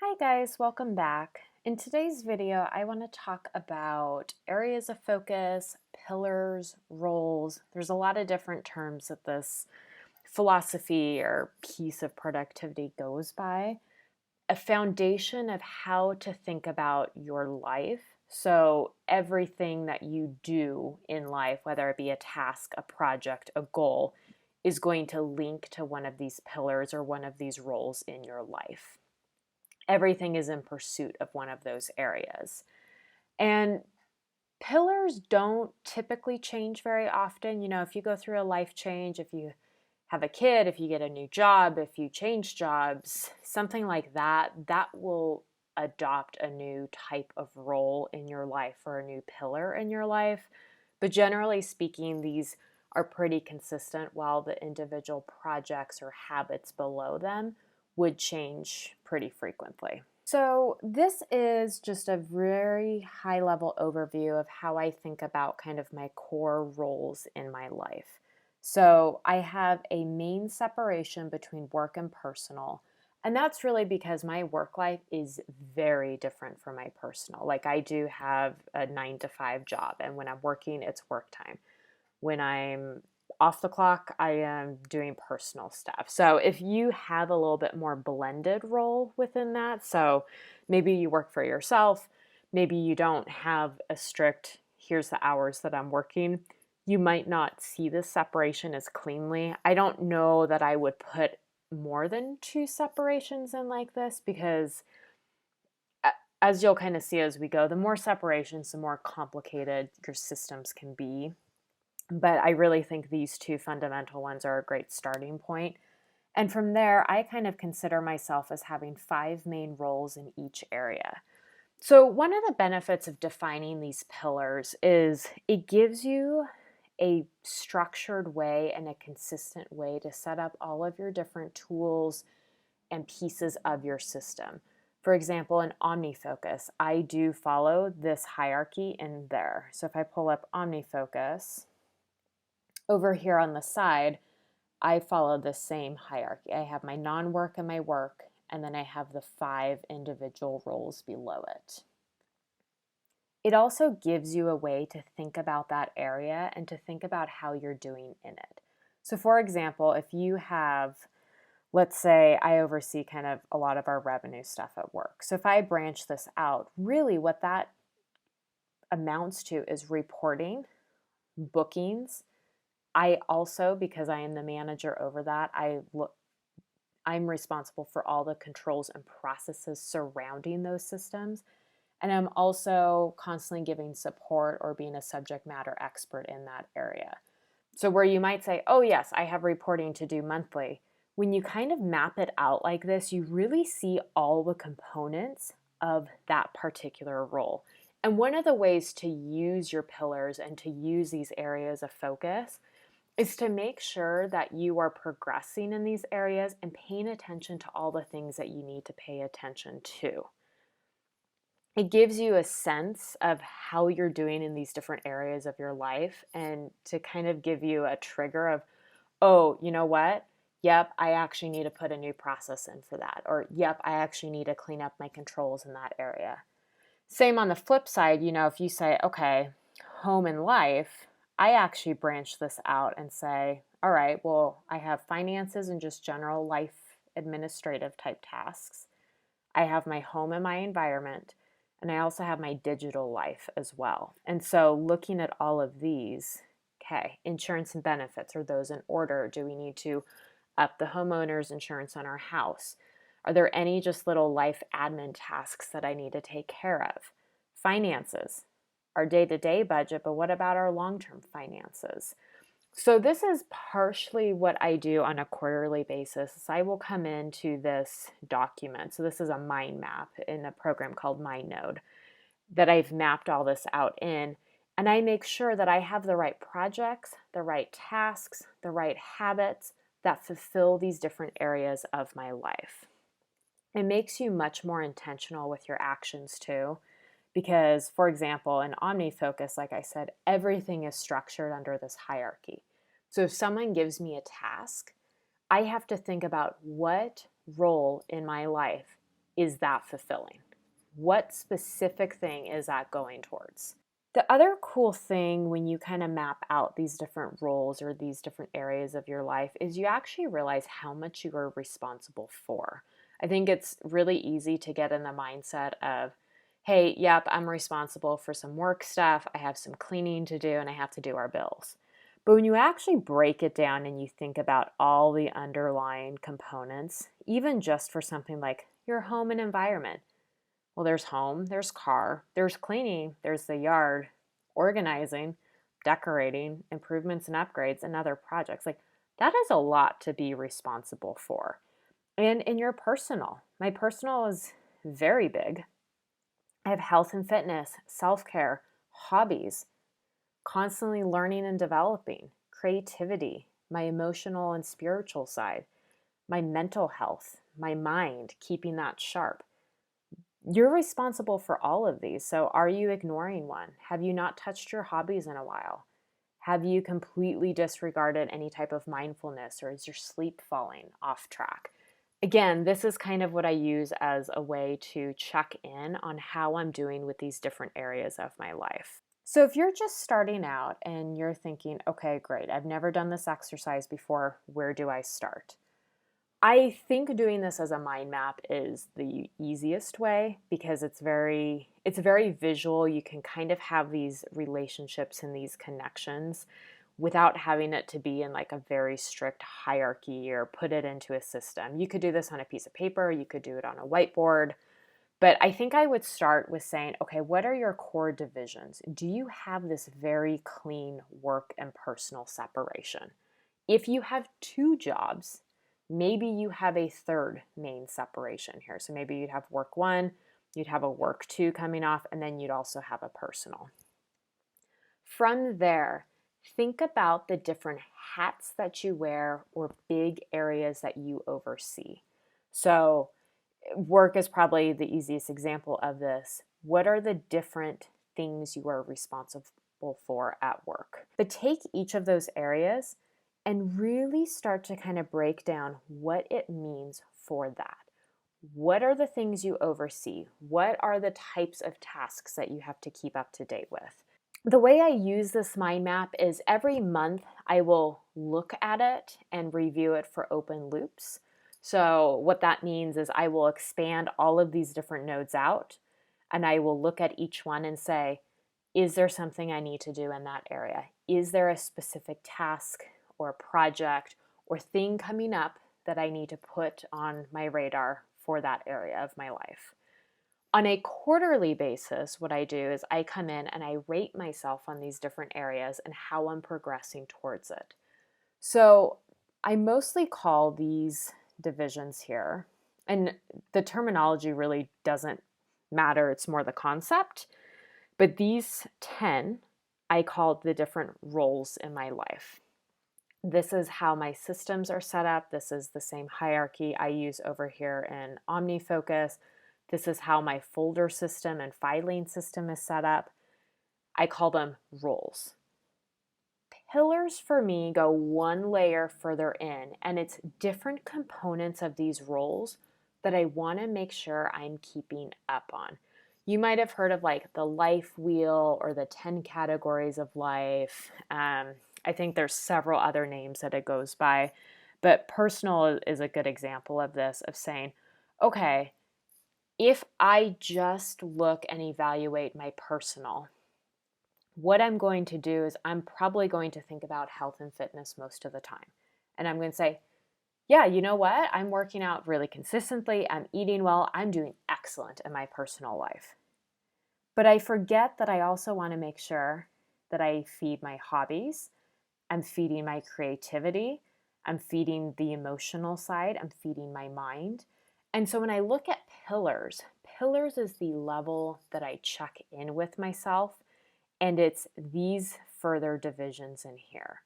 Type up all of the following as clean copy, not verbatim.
Hi guys, welcome back. In today's video, I want to talk about areas of focus, pillars, roles. There's a lot of different terms that this philosophy or piece of productivity goes by. A foundation of how to think about your life. So everything that you do in life, whether it be a task, a project, a goal, is going to link to one of these pillars or one of these roles in your life. Everything is in pursuit of one of those areas. And pillars don't typically change very often. If you go through a life change, if you have a kid, if you get a new job, if you change jobs, something like that, that will adopt a new type of role in your life or a new pillar in your life. But generally speaking, these are pretty consistent, while the individual projects or habits below them would change pretty frequently. So this is just a very high level overview of how I think about kind of my core roles in my life. So I have a main separation between work and personal. And that's really because my work life is very different from my personal. Like, I do have a 9 to 5 job, and when I'm working, it's work time. When I'm off the clock, I am doing personal stuff. So if you have a little bit more blended role within that, so maybe you work for yourself, maybe you don't have a strict, here's the hours that I'm working, you might not see this separation as cleanly. I don't know that I would put more than 2 separations in like this, because as you'll kind of see as we go, the more separations, the more complicated your systems can be. But I really think these 2 fundamental ones are a great starting point. And from there, I kind of consider myself as having 5 main roles in each area. So one of the benefits of defining these pillars is it gives you a structured way and a consistent way to set up all of your different tools and pieces of your system. For example, in Omnifocus, I do follow this hierarchy in there. So if I pull up Omnifocus, over here on the side, I follow the same hierarchy. I have my non-work and my work, and then I have the 5 individual roles below it. It also gives you a way to think about that area and to think about how you're doing in it. So for example, if you have, let's say I oversee kind of a lot of our revenue stuff at work. So if I branch this out, really what that amounts to is reporting, bookings. I also, because I am the manager over that, I'm responsible for all the controls and processes surrounding those systems. And I'm also constantly giving support or being a subject matter expert in that area. So where you might say, oh yes, I have reporting to do monthly, when you kind of map it out like this, you really see all the components of that particular role. And one of the ways to use your pillars and to use these areas of focus is to make sure that you are progressing in these areas and paying attention to all the things that you need to pay attention to. It gives you a sense of how you're doing in these different areas of your life, and to kind of give you a trigger of, oh, you know what? Yep, I actually need to put a new process in for that. Or, yep, I actually need to clean up my controls in that area. Same on the flip side, if you say, okay, home and life, I actually branch this out and say, all right, well, I have finances and just general life administrative type tasks. I have my home and my environment, and I also have my digital life as well. And so looking at all of these, okay, insurance and benefits, are those in order? Do we need to up the homeowner's insurance on our house? Are there any just little life admin tasks that I need to take care of? Finances, our day-to-day budget, but what about our long-term finances? So this is partially what I do on a quarterly basis. I will come into this document. So this is a mind map in a program called MindNode that I've mapped all this out in. And I make sure that I have the right projects, the right tasks, the right habits that fulfill these different areas of my life. It makes you much more intentional with your actions too. Because, for example, in OmniFocus, like I said, everything is structured under this hierarchy. So if someone gives me a task, I have to think about what role in my life is that fulfilling? What specific thing is that going towards? The other cool thing when you kind of map out these different roles or these different areas of your life is you actually realize how much you are responsible for. I think it's really easy to get in the mindset of, hey, yep, I'm responsible for some work stuff, I have some cleaning to do, and I have to do our bills. But when you actually break it down and you think about all the underlying components, even just for something like your home and environment, well, there's home, there's car, there's cleaning, there's the yard, organizing, decorating, improvements and upgrades, and other projects. Like, that is a lot to be responsible for. And in your personal, my personal is very big. I have health and fitness, self care, hobbies, constantly learning and developing, creativity, my emotional and spiritual side, my mental health, my mind, keeping that sharp. You're responsible for all of these. So are you ignoring one? Have you not touched your hobbies in a while? Have you completely disregarded any type of mindfulness, or is your sleep falling off track? Again, this is kind of what I use as a way to check in on how I'm doing with these different areas of my life. So if you're just starting out and you're thinking, okay, great, I've never done this exercise before, where do I start? I think doing this as a mind map is the easiest way because it's very visual. You can kind of have these relationships and these connections without having it to be in like a very strict hierarchy or put it into a system. You could do this on a piece of paper, you could do it on a whiteboard, but I think I would start with saying, okay, what are your core divisions? Do you have this very clean work and personal separation? If you have two jobs, maybe you have a third main separation here. So maybe you'd have work one, you'd have a work two coming off, and then you'd also have a personal. From there, think about the different hats that you wear or big areas that you oversee. So work is probably the easiest example of this. What are the different things you are responsible for at work? But take each of those areas and really start to kind of break down what it means for that. What are the things you oversee? What are the types of tasks that you have to keep up to date with? The way I use this mind map is every month I will look at it and review it for open loops. So what that means is I will expand all of these different nodes out and I will look at each one and say, is there something I need to do in that area? Is there a specific task or project or thing coming up that I need to put on my radar for that area of my life? On a quarterly basis, what I do is I come in and I rate myself on these different areas and how I'm progressing towards it. So I mostly call these divisions here, and the terminology really doesn't matter, it's more the concept, but these 10 I call the different roles in my life. This is how my systems are set up. This is the same hierarchy I use over here in Omnifocus. This is how my folder system and filing system is set up. I call them roles. Pillars for me go one layer further in, and it's different components of these roles that I want to make sure I'm keeping up on. You might have heard of like the life wheel or the 10 categories of life. I think there's several other names that it goes by, but personal is a good example of this, of saying, okay, if I just look and evaluate my personal, what I'm going to do is I'm probably going to think about health and fitness most of the time. And I'm going to say, yeah, you know what? I'm working out really consistently. I'm eating well. I'm doing excellent in my personal life. But I forget that I also want to make sure that I feed my hobbies. I'm feeding my creativity. I'm feeding the emotional side. I'm feeding my mind. And so when I look at pillars, pillars is the level that I check in with myself. And it's these further divisions in here.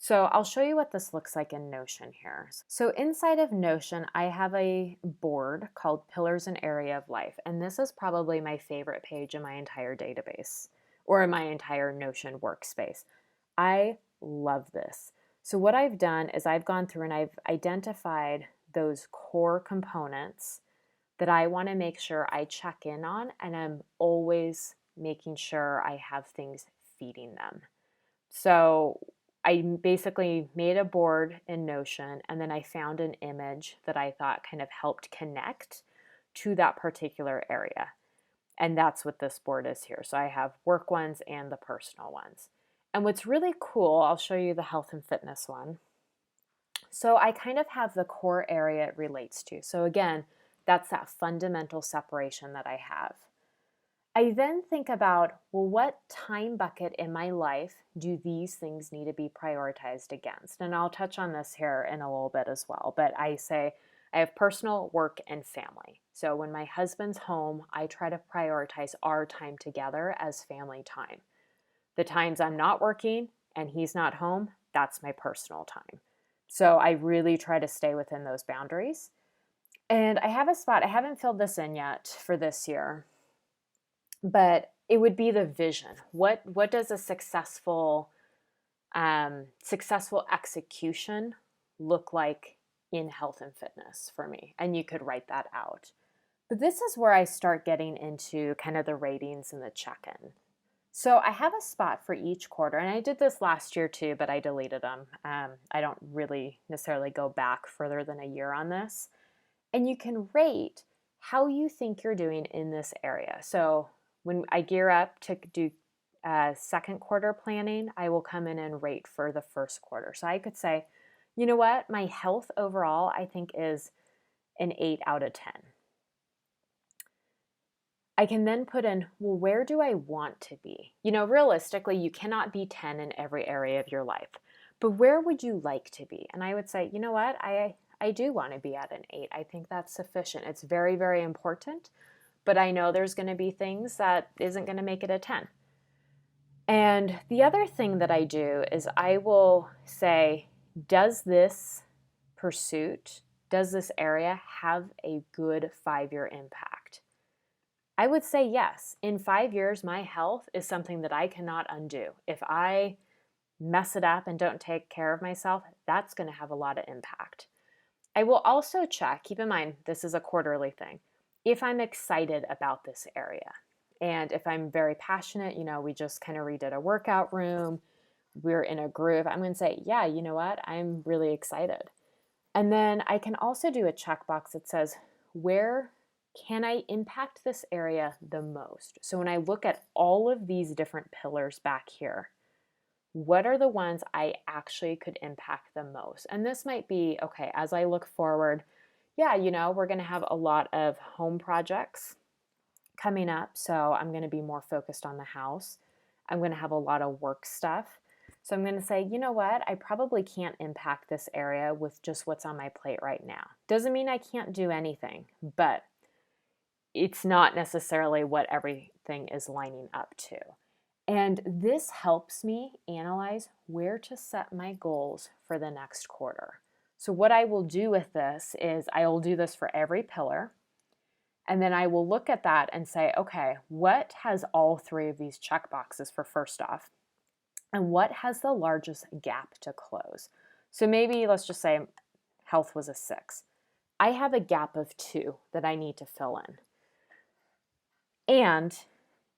So I'll show you what this looks like in Notion here. So inside of Notion, I have a board called Pillars and Area of Life. And this is probably my favorite page in my entire database or in my entire Notion workspace. I love this. So what I've done is I've gone through and I've identified those core components that I want to make sure I check in on, and I'm always making sure I have things feeding them. So I basically made a board in Notion, and then I found an image that I thought kind of helped connect to that particular area. And that's what this board is here. So I have work ones and the personal ones. And what's really cool, I'll show you the health and fitness one. So I kind of have the core area it relates to. So again, that's that fundamental separation that I have. I then think about, well, what time bucket in my life do these things need to be prioritized against? And I'll touch on this here in a little bit as well. But I say I have personal, work, and family. So when my husband's home, I try to prioritize our time together as family time. The times I'm not working and he's not home, that's my personal time. So I really try to stay within those boundaries. And I have a spot, I haven't filled this in yet for this year, but it would be the vision. What does a successful execution look like in health and fitness for me? And you could write that out. But this is where I start getting into kind of the ratings and the check-in. So I have a spot for each quarter, and I did this last year too, but I deleted them. I don't really necessarily go back further than a year on this. And you can rate how you think you're doing in this area. So when I gear up to do second quarter planning, I will come in and rate for the first quarter. So I could say, you know what, my health overall, I think is an 8 out of 10. I can then put in, well, where do I want to be? You know, realistically, you cannot be 10 in every area of your life, but where would you like to be? And I would say, you know what, I do want to be at an 8. I think that's sufficient. It's very, very important, but I know there's going to be things that isn't going to make it a 10. And the other thing that I do is I will say, does this pursuit, does this area have a good 5-year impact? I would say yes. In 5 years, my health is something that I cannot undo. If I mess it up and don't take care of myself, that's going to have a lot of impact. I will also check, keep in mind, this is a quarterly thing, if I'm excited about this area. And if I'm very passionate, you know, we just kind of redid a workout room, we're in a groove, I'm going to say, yeah, you know what, I'm really excited. And then I can also do a checkbox that says, where can I impact this area the most? So when I look at all of these different pillars back here, what are the ones I actually could impact the most? And this might be, okay, as I look forward, yeah, you know, we're going to have a lot of home projects coming up. So I'm going to be more focused on the house. I'm going to have a lot of work stuff. So I'm going to say, you know what, I probably can't impact this area with just what's on my plate right now. Doesn't mean I can't do anything, but it's not necessarily what everything is lining up to. And this helps me analyze where to set my goals for the next quarter. So what I will do with this is I will do this for every pillar. And then I will look at that and say, okay, what has all 3 of these check boxes for first off? And what has the largest gap to close? So maybe let's just say health was a 6. I have a gap of 2 that I need to fill in. And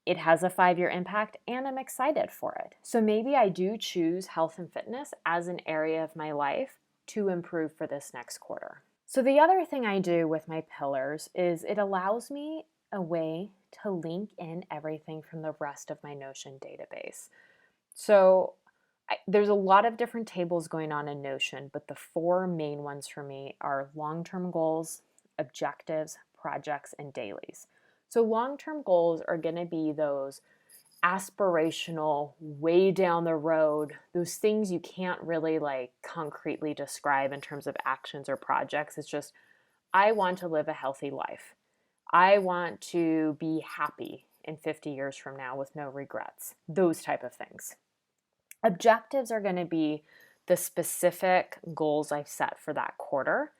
it has a 5-year impact, and I'm excited for it. So maybe I do choose health and fitness as an area of my life to improve for this next quarter. So the other thing I do with my pillars is it allows me a way to link in everything from the rest of my Notion database. So there's a lot of different tables going on in Notion, but the 4 main ones for me are long-term goals, objectives, projects, and dailies. So long-term goals are going to be those aspirational, way down the road, those things you can't really like concretely describe in terms of actions or projects. It's just, I want to live a healthy life. I want to be happy in 50 years from now with no regrets. Those type of things. Objectives are going to be the specific goals I've set for that quarter.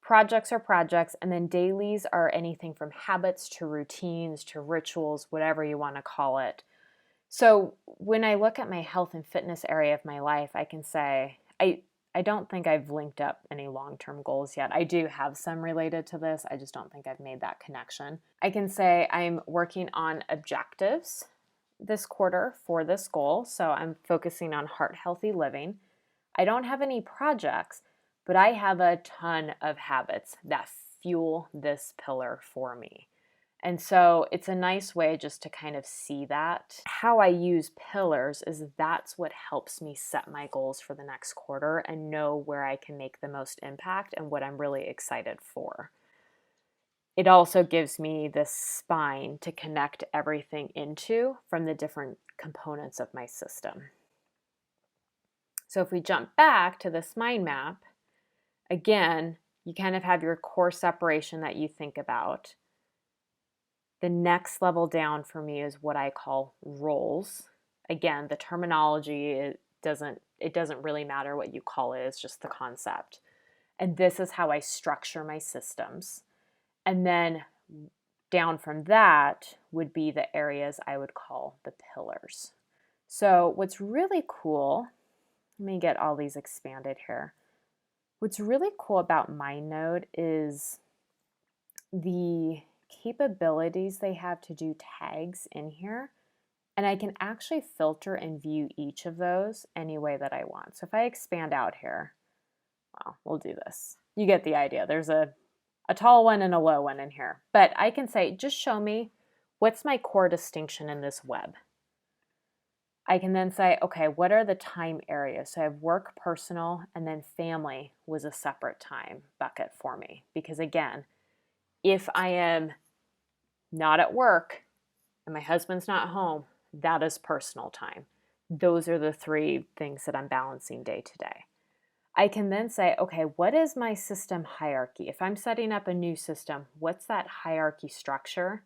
Projects are projects, and then dailies are anything from habits to routines to rituals, whatever you want to call it. So when I look at my health and fitness area of my life, I can say I I don't think I've linked up any long-term goals yet. I do have some related to this. I just don't think I've made that connection. I can say I'm working on objectives this quarter for this goal. So I'm focusing on heart healthy living. I don't have any projects, but I have a ton of habits that fuel this pillar for me. And so it's a nice way just to kind of see that. How I use pillars is that's what helps me set my goals for the next quarter and know where I can make the most impact and what I'm really excited for. It also gives me this spine to connect everything into from the different components of my system. So if we jump back to this mind map, again, you kind of have your core separation that you think about. The next level down for me is what I call roles. Again, the terminology, it doesn't really matter what you call it, it's just the concept. And this is how I structure my systems. And then down from that would be the areas I would call the pillars. So what's really cool, let me get all these expanded here. What's really cool about MindNode is the capabilities they have to do tags in here. And I can actually filter and view each of those any way that I want. So if I expand out here, well, we'll do this. You get the idea. There's a tall one and a low one in here. But I can say, just show me what's my core distinction in this web. I can then say, okay, what are the time areas? So I have work, personal, and then family was a separate time bucket for me. Because again, if I am not at work and my husband's not home, that is personal time. Those are the three things that I'm balancing day to day. I can then say, okay, what is my system hierarchy? If I'm setting up a new system, what's that hierarchy structure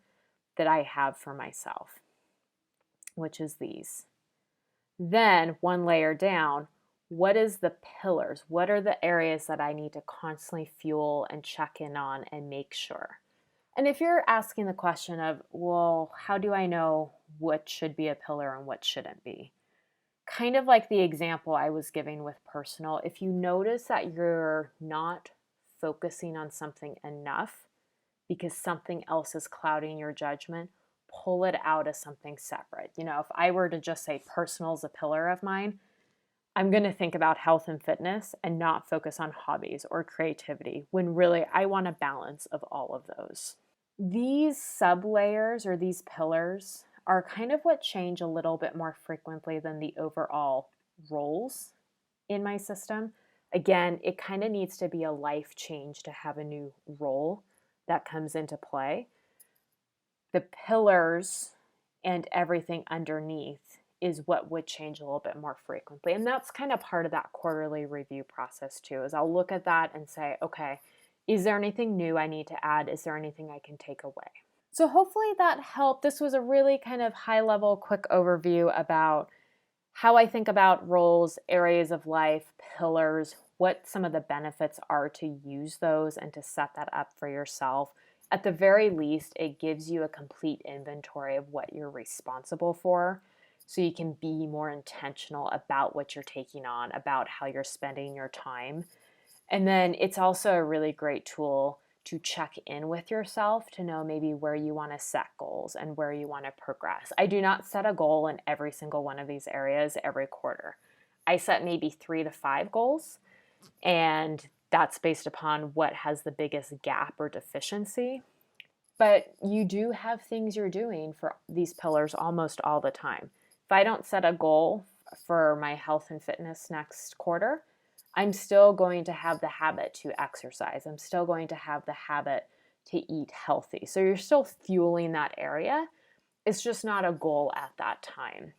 that I have for myself? Which is these. Then one layer down, what is the pillars? What are the areas that I need to constantly fuel and check in on and make sure? And if you're asking the question of, well, how do I know what should be a pillar and what shouldn't be? Kind of like the example I was giving with personal, if you notice that you're not focusing on something enough because something else is clouding your judgment, pull it out as something separate. You know, if I were to just say personal is a pillar of mine, I'm going to think about health and fitness and not focus on hobbies or creativity when really I want a balance of all of those. These sub-layers or these pillars are kind of what change a little bit more frequently than the overall roles in my system. Again, it kind of needs to be a life change to have a new role that comes into play. The pillars and everything underneath is what would change a little bit more frequently. And that's kind of part of that quarterly review process too, is I'll look at that and say, okay, is there anything new I need to add? Is there anything I can take away? So hopefully that helped. This was a really kind of high level, quick overview about how I think about roles, areas of life, pillars, what some of the benefits are to use those and to set that up for yourself. At the very least, it gives you a complete inventory of what you're responsible for, so you can be more intentional about what you're taking on, about how you're spending your time. And then it's also a really great tool to check in with yourself to know maybe where you want to set goals and where you want to progress. I do not set a goal in every single one of these areas every quarter. I set maybe 3 to 5 goals, and that's based upon what has the biggest gap or deficiency. But you do have things you're doing for these pillars almost all the time. If I don't set a goal for my health and fitness next quarter, I'm still going to have the habit to exercise. I'm still going to have the habit to eat healthy. So you're still fueling that area. It's just not a goal at that time.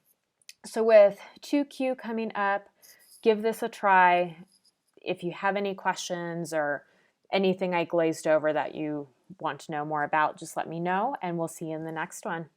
So with 2Q coming up, give this a try. If you have any questions or anything I glazed over that you want to know more about, just let me know, and we'll see you in the next one.